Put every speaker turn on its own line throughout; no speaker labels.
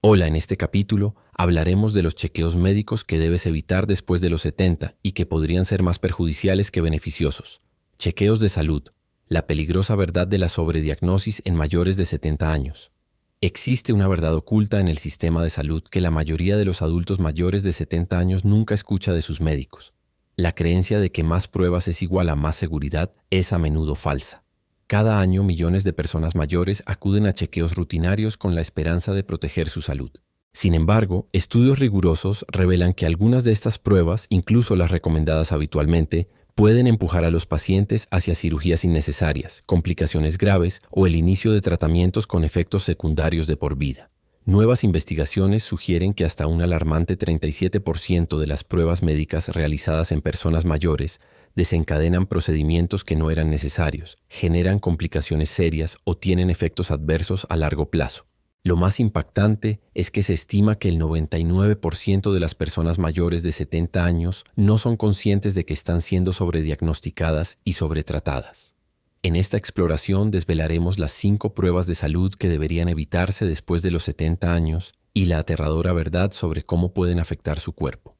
Hola, en este capítulo hablaremos de los chequeos médicos que debes evitar después de los 70 y que podrían ser más perjudiciales que beneficiosos. Chequeos de salud. La peligrosa verdad de la sobrediagnosis en mayores de 70 años. Existe una verdad oculta en el sistema de salud que la mayoría de los adultos mayores de 70 años nunca escucha de sus médicos. La creencia de que más pruebas es igual a más seguridad es a menudo falsa. Cada año millones de personas mayores acuden a chequeos rutinarios con la esperanza de proteger su salud. Sin embargo, estudios rigurosos revelan que algunas de estas pruebas, incluso las recomendadas habitualmente, pueden empujar a los pacientes hacia cirugías innecesarias, complicaciones graves o el inicio de tratamientos con efectos secundarios de por vida. Nuevas investigaciones sugieren que hasta un alarmante 37% de las pruebas médicas realizadas en personas mayores desencadenan procedimientos que no eran necesarios, generan complicaciones serias o tienen efectos adversos a largo plazo. Lo más impactante es que se estima que el 99% de las personas mayores de 70 años no son conscientes de que están siendo sobrediagnosticadas y sobretratadas. En esta exploración desvelaremos las 5 pruebas de salud que deberían evitarse después de los 70 años y la aterradora verdad sobre cómo pueden afectar su cuerpo.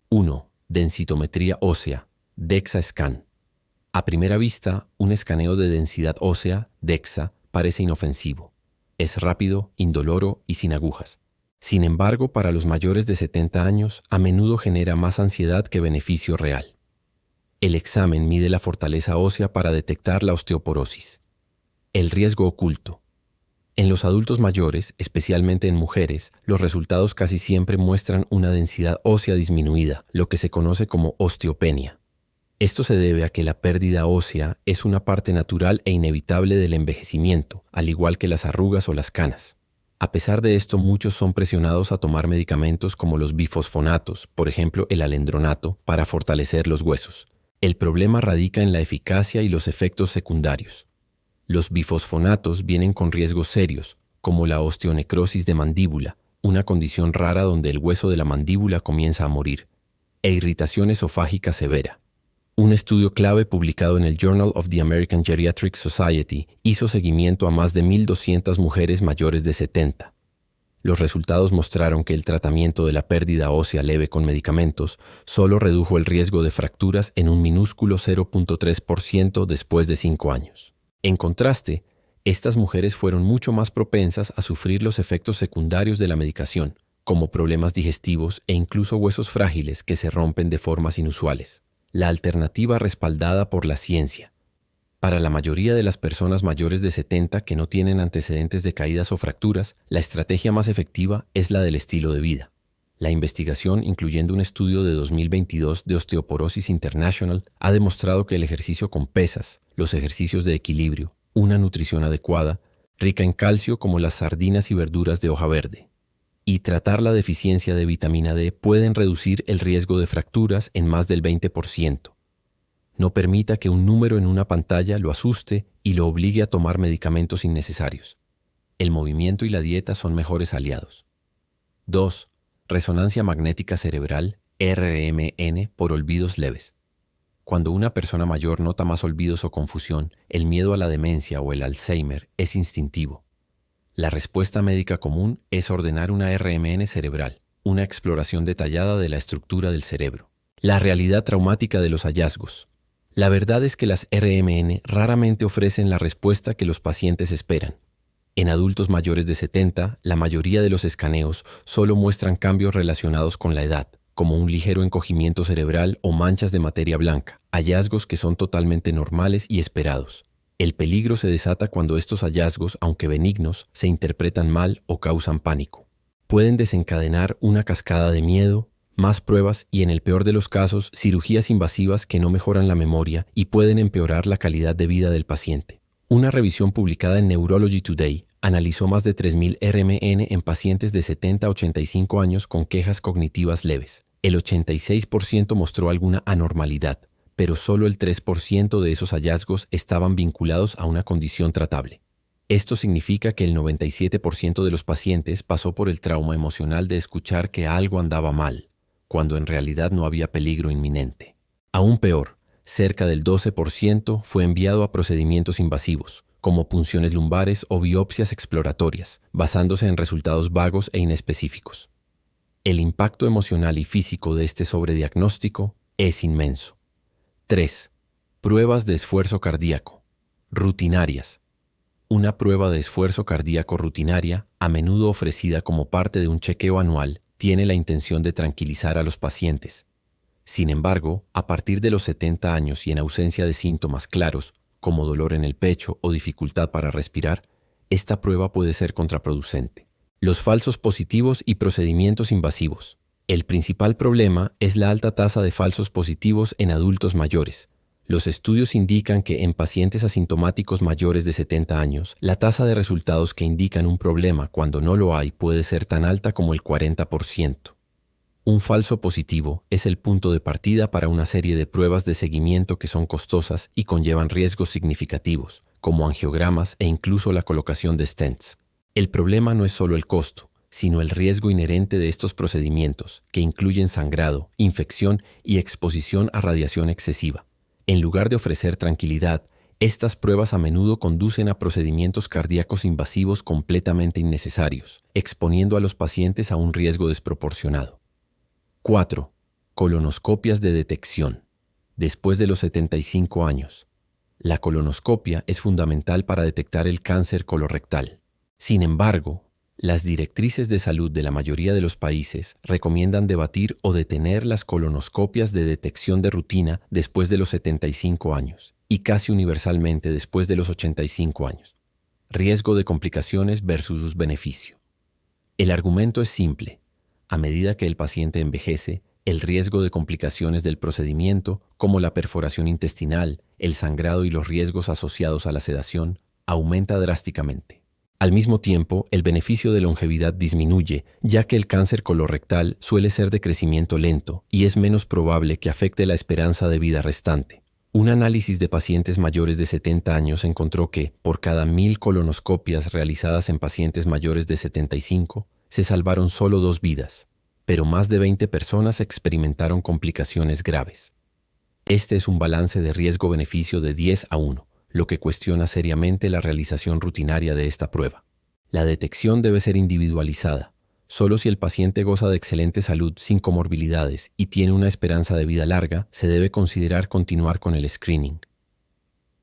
1. Densitometría ósea, DEXA Scan. A primera vista, un escaneo de densidad ósea, DEXA, parece inofensivo. Es rápido, indoloro y sin agujas. Sin embargo, para los mayores de 70 años, a menudo genera más ansiedad que beneficio real. El examen mide la fortaleza ósea para detectar la osteoporosis. El riesgo oculto. En los adultos mayores, especialmente en mujeres, los resultados casi siempre muestran una densidad ósea disminuida, lo que se conoce como osteopenia. Esto se debe a que la pérdida ósea es una parte natural e inevitable del envejecimiento, al igual que las arrugas o las canas. A pesar de esto, muchos son presionados a tomar medicamentos como los bifosfonatos, por ejemplo el alendronato, para fortalecer los huesos. El problema radica en la eficacia y los efectos secundarios. Los bifosfonatos vienen con riesgos serios, como la osteonecrosis de mandíbula, una condición rara donde el hueso de la mandíbula comienza a morir, e irritación esofágica severa. Un estudio clave publicado en el Journal of the American Geriatric Society hizo seguimiento a más de 1,200 mujeres mayores de 70. Los resultados mostraron que el tratamiento de la pérdida ósea leve con medicamentos solo redujo el riesgo de fracturas en un minúsculo 0.3% después de 5 años. En contraste, estas mujeres fueron mucho más propensas a sufrir los efectos secundarios de la medicación, como problemas digestivos e incluso huesos frágiles que se rompen de formas inusuales. La alternativa respaldada por la ciencia. Para la mayoría de las personas mayores de 70 que no tienen antecedentes de caídas o fracturas, la estrategia más efectiva es la del estilo de vida. La investigación, incluyendo un estudio de 2022 de Osteoporosis International, ha demostrado que el ejercicio con pesas, los ejercicios de equilibrio, una nutrición adecuada, rica en calcio como las sardinas y verduras de hoja verde, y tratar la deficiencia de vitamina D pueden reducir el riesgo de fracturas en más del 20%. No permita que un número en una pantalla lo asuste y lo obligue a tomar medicamentos innecesarios. El movimiento y la dieta son mejores aliados. 2. Resonancia magnética cerebral, RMN, por olvidos leves. Cuando una persona mayor nota más olvidos o confusión, el miedo a la demencia o el Alzheimer es instintivo. La respuesta médica común es ordenar una RMN cerebral, una exploración detallada de la estructura del cerebro. La realidad traumática de los hallazgos. La verdad es que las RMN raramente ofrecen la respuesta que los pacientes esperan. En adultos mayores de 70, la mayoría de los escaneos solo muestran cambios relacionados con la edad, como un ligero encogimiento cerebral o manchas de materia blanca, hallazgos que son totalmente normales y esperados. El peligro se desata cuando estos hallazgos, aunque benignos, se interpretan mal o causan pánico. Pueden desencadenar una cascada de miedo, más pruebas y, en el peor de los casos, cirugías invasivas que no mejoran la memoria y pueden empeorar la calidad de vida del paciente. Una revisión publicada en Neurology Today analizó más de 3.000 RMN en pacientes de 70 a 85 años con quejas cognitivas leves. El 86% mostró alguna anormalidad, pero solo el 3% de esos hallazgos estaban vinculados a una condición tratable. Esto significa que el 97% de los pacientes pasó por el trauma emocional de escuchar que algo andaba mal, cuando en realidad no había peligro inminente. Aún peor, cerca del 12% fue enviado a procedimientos invasivos, como punciones lumbares o biopsias exploratorias, basándose en resultados vagos e inespecíficos. El impacto emocional y físico de este sobrediagnóstico es inmenso. 3. Pruebas de esfuerzo cardíaco. Rutinarias. Una prueba de esfuerzo cardíaco rutinaria, a menudo ofrecida como parte de un chequeo anual, tiene la intención de tranquilizar a los pacientes. Sin embargo, a partir de los 70 años y en ausencia de síntomas claros, como dolor en el pecho o dificultad para respirar, esta prueba puede ser contraproducente. Los falsos positivos y procedimientos invasivos. El principal problema es la alta tasa de falsos positivos en adultos mayores. Los estudios indican que en pacientes asintomáticos mayores de 70 años, la tasa de resultados que indican un problema cuando no lo hay puede ser tan alta como el 40%. Un falso positivo es el punto de partida para una serie de pruebas de seguimiento que son costosas y conllevan riesgos significativos, como angiogramas e incluso la colocación de stents. El problema no es solo el costo, sino el riesgo inherente de estos procedimientos, que incluyen sangrado, infección y exposición a radiación excesiva. En lugar de ofrecer tranquilidad, estas pruebas a menudo conducen a procedimientos cardíacos invasivos completamente innecesarios, exponiendo a los pacientes a un riesgo desproporcionado. 4. Colonoscopias de detección. Después de los 75 años. La colonoscopia es fundamental para detectar el cáncer colorectal. Sin embargo, las directrices de salud de la mayoría de los países recomiendan debatir o detener las colonoscopias de detección de rutina después de los 75 años y casi universalmente después de los 85 años. Riesgo de complicaciones versus beneficio. El argumento es simple. A medida que el paciente envejece, el riesgo de complicaciones del procedimiento, como la perforación intestinal, el sangrado y los riesgos asociados a la sedación, aumenta drásticamente. Al mismo tiempo, el beneficio de longevidad disminuye, ya que el cáncer colorectal suele ser de crecimiento lento y es menos probable que afecte la esperanza de vida restante. Un análisis de pacientes mayores de 70 años encontró que, por cada 1000 colonoscopias realizadas en pacientes mayores de 75, se salvaron solo 2 vidas, pero más de 20 personas experimentaron complicaciones graves. Este es un balance de riesgo-beneficio de 10-1, lo que cuestiona seriamente la realización rutinaria de esta prueba. La detección debe ser individualizada. Solo si el paciente goza de excelente salud sin comorbilidades y tiene una esperanza de vida larga, se debe considerar continuar con el screening.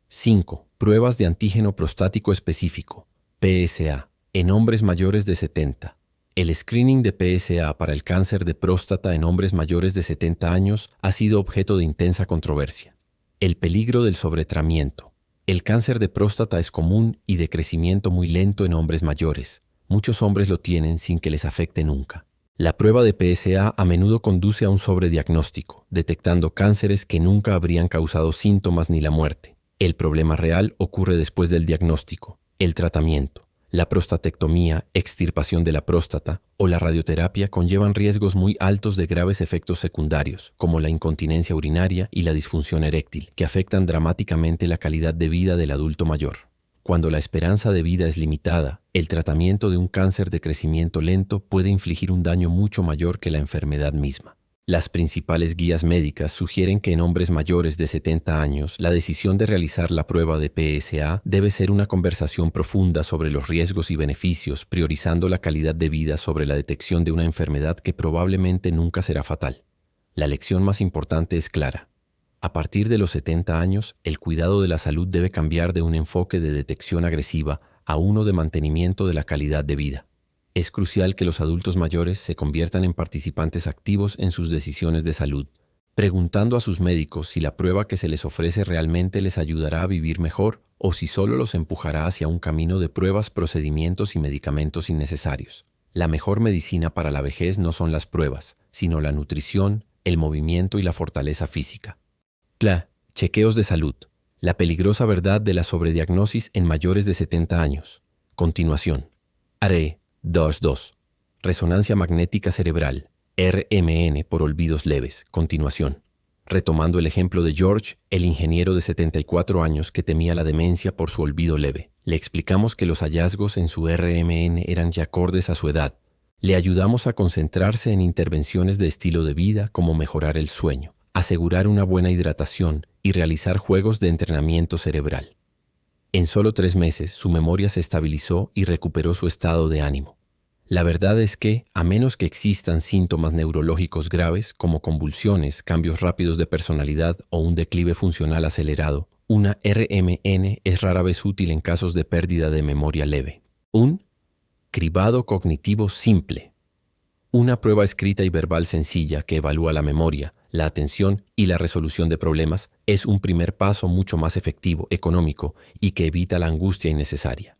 5. Pruebas de antígeno prostático específico, PSA, en hombres mayores de 70. El screening de PSA para el cáncer de próstata en hombres mayores de 70 años ha sido objeto de intensa controversia. El peligro del sobretratamiento. El cáncer de próstata es común y de crecimiento muy lento en hombres mayores. Muchos hombres lo tienen sin que les afecte nunca. La prueba de PSA a menudo conduce a un sobrediagnóstico, detectando cánceres que nunca habrían causado síntomas ni la muerte. El problema real ocurre después del diagnóstico, el tratamiento. La prostatectomía, extirpación de la próstata o la radioterapia conllevan riesgos muy altos de graves efectos secundarios, como la incontinencia urinaria y la disfunción eréctil, que afectan dramáticamente la calidad de vida del adulto mayor. Cuando la esperanza de vida es limitada, el tratamiento de un cáncer de crecimiento lento puede infligir un daño mucho mayor que la enfermedad misma. Las principales guías médicas sugieren que en hombres mayores de 70 años, la decisión de realizar la prueba de PSA debe ser una conversación profunda sobre los riesgos y beneficios, priorizando la calidad de vida sobre la detección de una enfermedad que probablemente nunca será fatal. La lección más importante es clara. A partir de los 70 años, el cuidado de la salud debe cambiar de un enfoque de detección agresiva a uno de mantenimiento de la calidad de vida. Es crucial que los adultos mayores se conviertan en participantes activos en sus decisiones de salud, preguntando a sus médicos si la prueba que se les ofrece realmente les ayudará a vivir mejor o si solo los empujará hacia un camino de pruebas, procedimientos y medicamentos innecesarios. La mejor medicina para la vejez no son las pruebas, sino la nutrición, el movimiento y la fortaleza física. Chequeos de salud. La peligrosa verdad de la sobrediagnosis en mayores de 70 años. Continuación. ARE 2.2. Resonancia magnética cerebral, RMN por olvidos leves. Continuación. Retomando el ejemplo de George, el ingeniero de 74 años que temía la demencia por su olvido leve. Le explicamos que los hallazgos en su RMN eran ya acordes a su edad. Le ayudamos a concentrarse en intervenciones de estilo de vida como mejorar el sueño, asegurar una buena hidratación y realizar juegos de entrenamiento cerebral. En solo 3 meses, su memoria se estabilizó y recuperó su estado de ánimo. La verdad es que, a menos que existan síntomas neurológicos graves como convulsiones, cambios rápidos de personalidad o un declive funcional acelerado, una RMN es rara vez útil en casos de pérdida de memoria leve. Un cribado cognitivo simple. Una prueba escrita y verbal sencilla que evalúa la memoria, la atención y la resolución de problemas es un primer paso mucho más efectivo, económico y que evita la angustia innecesaria.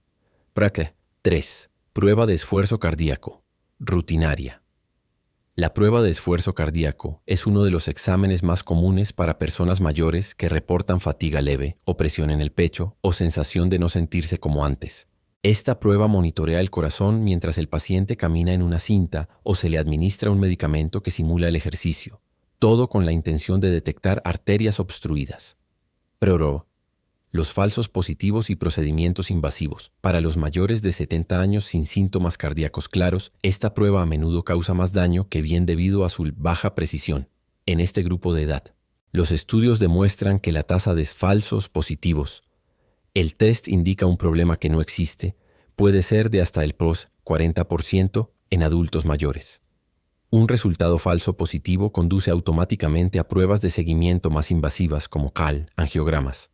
Praque 3. Prueba de esfuerzo cardíaco. Rutinaria. La prueba de esfuerzo cardíaco es uno de los exámenes más comunes para personas mayores que reportan fatiga leve, opresión en el pecho o sensación de no sentirse como antes. Esta prueba monitorea el corazón mientras el paciente camina en una cinta o se le administra un medicamento que simula el ejercicio, todo con la intención de detectar arterias obstruidas. Pero los falsos positivos y procedimientos invasivos. Para los mayores de 70 años sin síntomas cardíacos claros, esta prueba a menudo causa más daño que bien debido a su baja precisión. En este grupo de edad, los estudios demuestran que la tasa de falsos positivos, el test indica un problema que no existe, puede ser de hasta el 40% en adultos mayores. Un resultado falso positivo conduce automáticamente a pruebas de seguimiento más invasivas como CAL, angiogramas,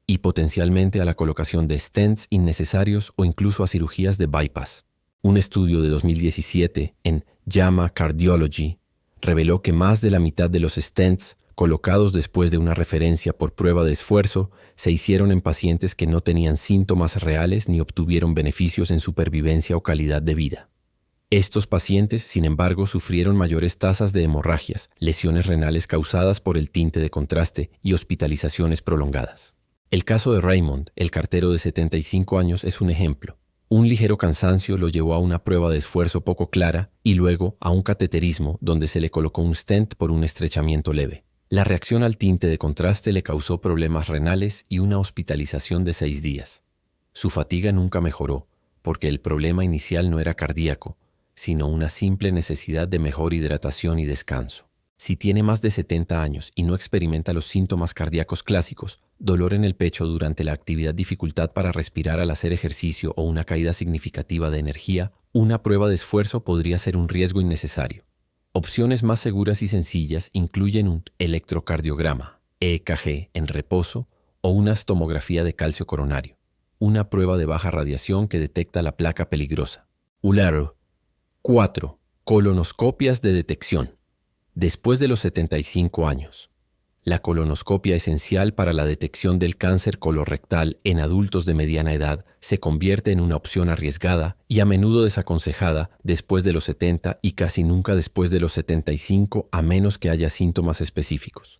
y potencialmente a la colocación de stents innecesarios o incluso a cirugías de bypass. Un estudio de 2017 en JAMA Cardiology reveló que más de la mitad de los stents colocados después de una referencia por prueba de esfuerzo se hicieron en pacientes que no tenían síntomas reales ni obtuvieron beneficios en supervivencia o calidad de vida. Estos pacientes, sin embargo, sufrieron mayores tasas de hemorragias, lesiones renales causadas por el tinte de contraste y hospitalizaciones prolongadas. El caso de Raymond, el cartero de 75 años, es un ejemplo. Un ligero cansancio lo llevó a una prueba de esfuerzo poco clara y luego a un cateterismo donde se le colocó un stent por un estrechamiento leve. La reacción al tinte de contraste le causó problemas renales y una hospitalización de 6 días. Su fatiga nunca mejoró, porque el problema inicial no era cardíaco, sino una simple necesidad de mejor hidratación y descanso. Si tiene más de 70 años y no experimenta los síntomas cardíacos clásicos, dolor en el pecho durante la actividad, dificultad para respirar al hacer ejercicio o una caída significativa de energía, una prueba de esfuerzo podría ser un riesgo innecesario. Opciones más seguras y sencillas incluyen un electrocardiograma, EKG en reposo o una tomografía de calcio coronario, una prueba de baja radiación que detecta la placa peligrosa. ULARO. 4. Colonoscopias de detección. Después de los 75 años. La colonoscopia esencial para la detección del cáncer colorectal en adultos de mediana edad se convierte en una opción arriesgada y a menudo desaconsejada después de los 70 y casi nunca después de los 75 a menos que haya síntomas específicos.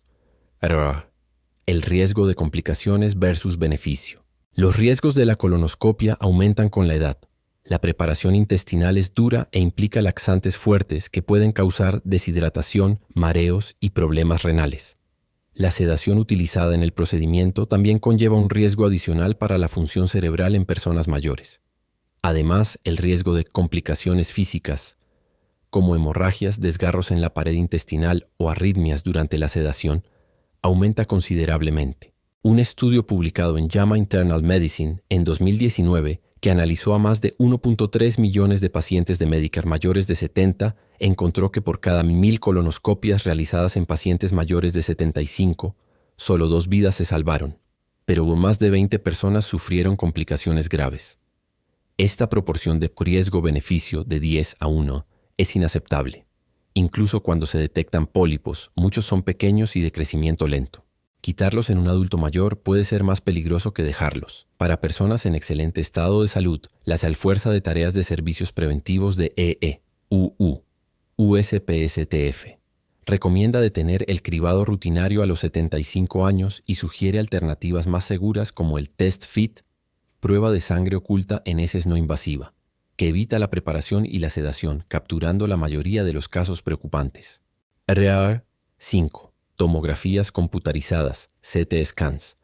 El riesgo de complicaciones versus beneficio. Los riesgos de la colonoscopia aumentan con la edad. La preparación intestinal es dura e implica laxantes fuertes que pueden causar deshidratación, mareos y problemas renales. La sedación utilizada en el procedimiento también conlleva un riesgo adicional para la función cerebral en personas mayores. Además, el riesgo de complicaciones físicas, como hemorragias, desgarros en la pared intestinal o arritmias durante la sedación, aumenta considerablemente. Un estudio publicado en JAMA Internal Medicine en 2019 que analizó a más de 1.3 millones de pacientes de Medicare mayores de 70, encontró que por cada 1,000 colonoscopias realizadas en pacientes mayores de 75, solo 2 vidas se salvaron, pero más de 20 personas sufrieron complicaciones graves. Esta proporción de riesgo-beneficio de 10:1 es inaceptable. Incluso cuando se detectan pólipos, muchos son pequeños y de crecimiento lento. Quitarlos en un adulto mayor puede ser más peligroso que dejarlos. Para personas en excelente estado de salud, la Fuerza de Tareas de Servicios Preventivos de USPSTF recomienda detener el cribado rutinario a los 75 años y sugiere alternativas más seguras como el Test Fit, prueba de sangre oculta en heces no invasiva, que evita la preparación y la sedación, capturando la mayoría de los casos preocupantes. RAR 5. Tomografías computarizadas, CT scans,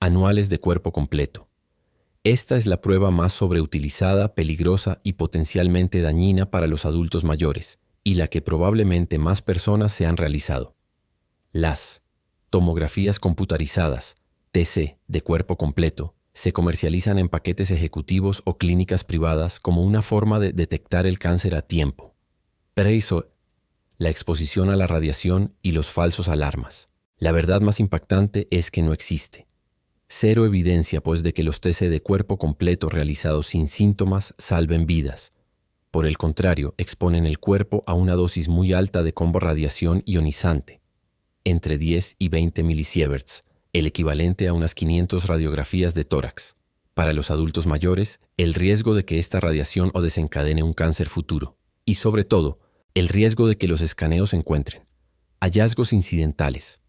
anuales de cuerpo completo. Esta es la prueba más sobreutilizada, peligrosa y potencialmente dañina para los adultos mayores, y la que probablemente más personas se han realizado. Las tomografías computarizadas, TC, de cuerpo completo, Se comercializan en paquetes ejecutivos o clínicas privadas como una forma de detectar el cáncer a tiempo. Preso, la exposición a la radiación y los falsos alarmas. La verdad más impactante es que no existe. Cero evidencia, pues, de que los TC de cuerpo completo realizados sin síntomas salven vidas. Por el contrario, exponen el cuerpo a una dosis muy alta de combo radiación ionizante, entre 10 y 20 milisieverts, el equivalente a unas 500 radiografías de tórax. Para los adultos mayores, el riesgo de que esta radiación o desencadene un cáncer futuro. Y sobre todo, el riesgo de que los escaneos encuentren hallazgos incidentales,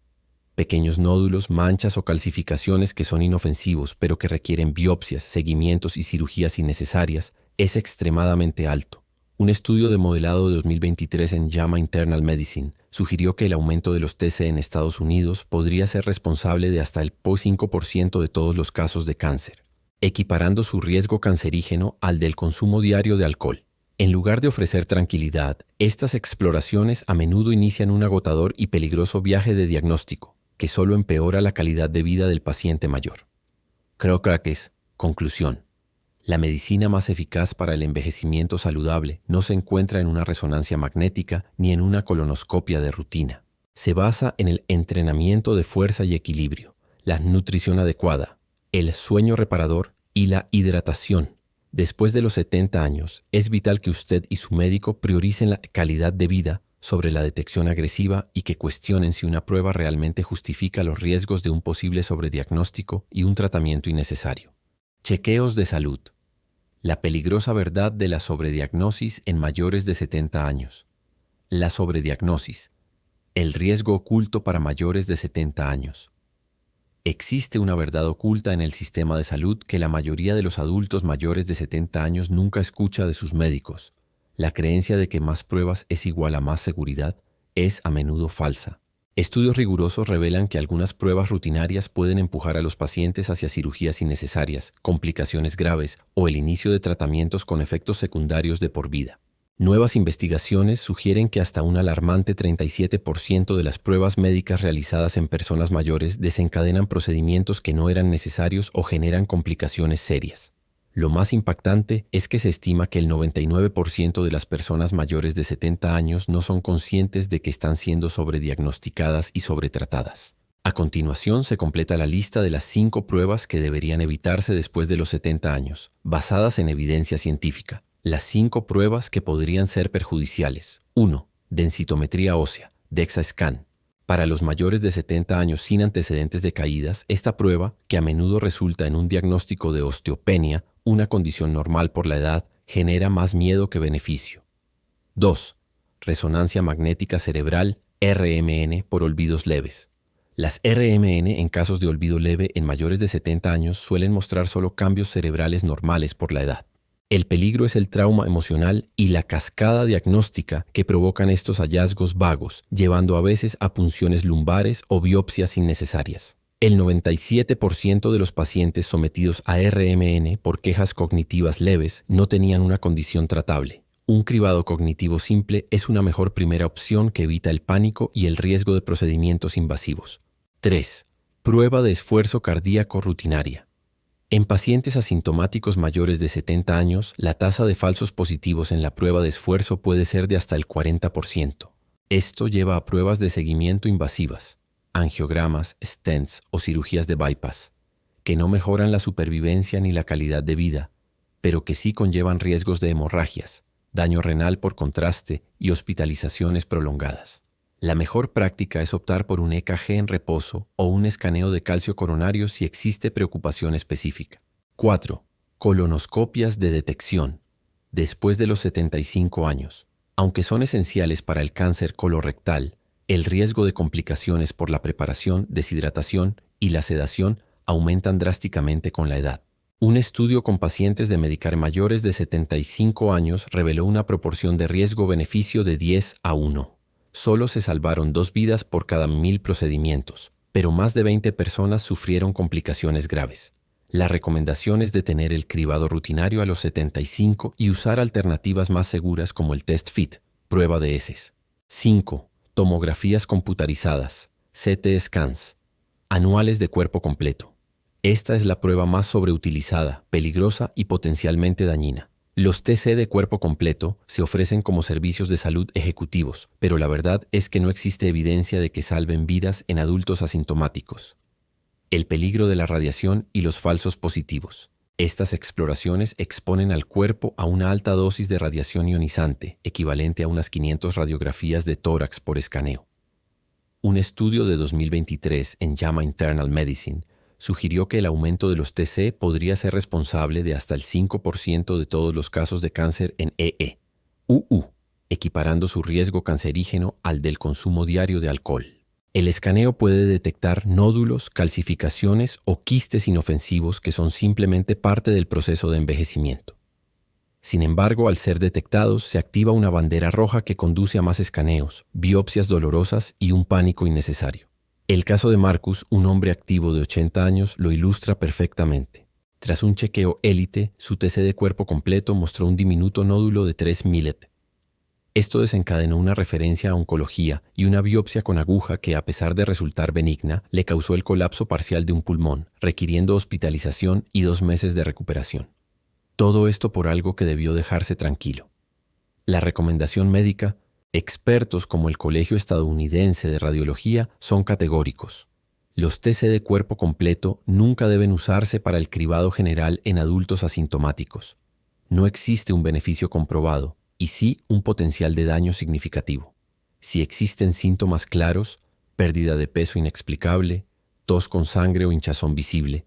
pequeños nódulos, manchas o calcificaciones que son inofensivos pero que requieren biopsias, seguimientos y cirugías innecesarias, es extremadamente alto. Un estudio de modelado de 2023 en JAMA Internal Medicine sugirió que el aumento de los TC en Estados Unidos podría ser responsable de hasta el 5% de todos los casos de cáncer, equiparando su riesgo cancerígeno al del consumo diario de alcohol. En lugar de ofrecer tranquilidad, estas exploraciones a menudo inician un agotador y peligroso viaje de diagnóstico, que solo empeora la calidad de vida del paciente mayor. Creo que es conclusión. La medicina más eficaz para el envejecimiento saludable no se encuentra en una resonancia magnética ni en una colonoscopia de rutina. Se basa en el entrenamiento de fuerza y equilibrio, la nutrición adecuada, el sueño reparador y la hidratación. Después de los 70 años, es vital que usted y su médico prioricen la calidad de vida sobre la detección agresiva y que cuestionen si una prueba realmente justifica los riesgos de un posible sobrediagnóstico y un tratamiento innecesario. Chequeos de salud. La peligrosa verdad de la sobrediagnosis en mayores de 70 años. La sobrediagnosis. El riesgo oculto para mayores de 70 años. Existe una verdad oculta en el sistema de salud que la mayoría de los adultos mayores de 70 años nunca escucha de sus médicos. La creencia de que más pruebas es igual a más seguridad es a menudo falsa. Estudios rigurosos revelan que algunas pruebas rutinarias pueden empujar a los pacientes hacia cirugías innecesarias, complicaciones graves o el inicio de tratamientos con efectos secundarios de por vida. Nuevas investigaciones sugieren que hasta un alarmante 37% de las pruebas médicas realizadas en personas mayores desencadenan procedimientos que no eran necesarios o generan complicaciones serias. Lo más impactante es que se estima que el 99% de las personas mayores de 70 años no son conscientes de que están siendo sobrediagnosticadas y sobretratadas. A continuación se completa la lista de las 5 pruebas que deberían evitarse después de los 70 años, basadas en evidencia científica. Las 5 pruebas que podrían ser perjudiciales. 1. Densitometría ósea, DEXA Scan. Para los mayores de 70 años sin antecedentes de caídas, esta prueba, que a menudo resulta en un diagnóstico de osteopenia, una condición normal por la edad, genera más miedo que beneficio. 2. Resonancia magnética cerebral, RMN, por olvidos leves. Las RMN en casos de olvido leve en mayores de 70 años suelen mostrar solo cambios cerebrales normales por la edad. El peligro es el trauma emocional y la cascada diagnóstica que provocan estos hallazgos vagos, llevando a veces a punciones lumbares o biopsias innecesarias. El 97% de los pacientes sometidos a RMN por quejas cognitivas leves no tenían una condición tratable. Un cribado cognitivo simple es una mejor primera opción que evita el pánico y el riesgo de procedimientos invasivos. 3. Prueba de esfuerzo cardíaco rutinaria. En pacientes asintomáticos mayores de 70 años, la tasa de falsos positivos en la prueba de esfuerzo puede ser de hasta el 40%. Esto lleva a pruebas de seguimiento invasivas, angiogramas, stents o cirugías de bypass, que no mejoran la supervivencia ni la calidad de vida, pero que sí conllevan riesgos de hemorragias, daño renal por contraste y hospitalizaciones prolongadas. La mejor práctica es optar por un EKG en reposo o un escaneo de calcio coronario si existe preocupación específica. 4. Colonoscopias de detección. Después de los 75 años. Aunque son esenciales para el cáncer colorectal, el riesgo de complicaciones por la preparación, deshidratación y la sedación aumentan drásticamente con la edad. Un estudio con pacientes de Medicare mayores de 75 años reveló una proporción de riesgo-beneficio de 10:1. Solo se salvaron 2 vidas por cada 1000 procedimientos, pero más de 20 personas sufrieron complicaciones graves. La recomendación es detener el cribado rutinario a los 75 y usar alternativas más seguras como el test FIT, prueba de heces. 5. Tomografías computarizadas, CT scans, anuales de cuerpo completo. Esta es la prueba más sobreutilizada, peligrosa y potencialmente dañina. Los TC de cuerpo completo se ofrecen como servicios de salud ejecutivos, pero la verdad es que no existe evidencia de que salven vidas en adultos asintomáticos. El peligro de la radiación y los falsos positivos. Estas exploraciones exponen al cuerpo a una alta dosis de radiación ionizante, equivalente a unas 500 radiografías de tórax por escaneo. Un estudio de 2023 en JAMA Internal Medicine sugirió que el aumento de los TC podría ser responsable de hasta el 5% de todos los casos de cáncer en EE-UU, equiparando su riesgo cancerígeno al del consumo diario de alcohol. El escaneo puede detectar nódulos, calcificaciones o quistes inofensivos que son simplemente parte del proceso de envejecimiento. Sin embargo, al ser detectados, se activa una bandera roja que conduce a más escaneos, biopsias dolorosas y un pánico innecesario. El caso de Marcus, un hombre activo de 80 años, lo ilustra perfectamente. Tras un chequeo élite, su TC de cuerpo completo mostró un diminuto nódulo de 3 millet. Esto desencadenó una referencia a oncología y una biopsia con aguja que, a pesar de resultar benigna, le causó el colapso parcial de un pulmón, requiriendo hospitalización y 2 meses de recuperación. Todo esto por algo que debió dejarse tranquilo. La recomendación médica: expertos como el Colegio Estadounidense de Radiología son categóricos. Los TC de cuerpo completo nunca deben usarse para el cribado general en adultos asintomáticos. No existe un beneficio comprobado, y sí un potencial de daño significativo. Si existen síntomas claros, pérdida de peso inexplicable, tos con sangre o hinchazón visible,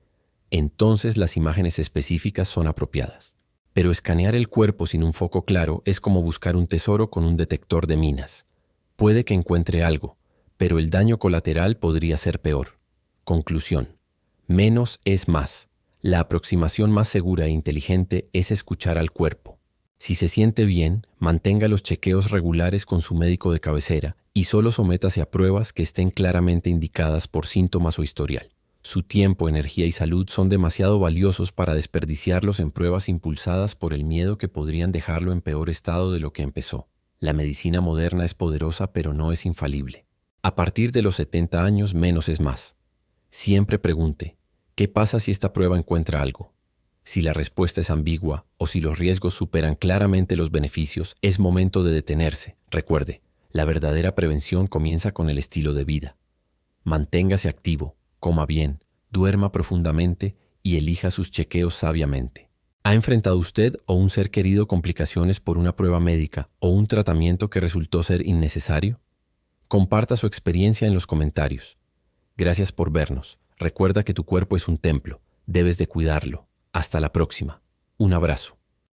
entonces las imágenes específicas son apropiadas. Pero escanear el cuerpo sin un foco claro es como buscar un tesoro con un detector de minas. Puede que encuentre algo, pero el daño colateral podría ser peor. Conclusión: menos es más. La aproximación más segura e inteligente es escuchar al cuerpo. Si se siente bien, mantenga los chequeos regulares con su médico de cabecera y solo sométase a pruebas que estén claramente indicadas por síntomas o historial. Su tiempo, energía y salud son demasiado valiosos para desperdiciarlos en pruebas impulsadas por el miedo que podrían dejarlo en peor estado de lo que empezó. La medicina moderna es poderosa, pero no es infalible. A partir de los 70 años, menos es más. Siempre pregunte: ¿qué pasa si esta prueba encuentra algo? Si la respuesta es ambigua o si los riesgos superan claramente los beneficios, es momento de detenerse. Recuerde, la verdadera prevención comienza con el estilo de vida. Manténgase activo, coma bien, duerma profundamente y elija sus chequeos sabiamente. ¿Ha enfrentado usted o un ser querido complicaciones por una prueba médica o un tratamiento que resultó ser innecesario? Comparta su experiencia en los comentarios. Gracias por vernos. Recuerda que tu cuerpo es un templo. Debes de cuidarlo. Hasta la próxima. Un abrazo.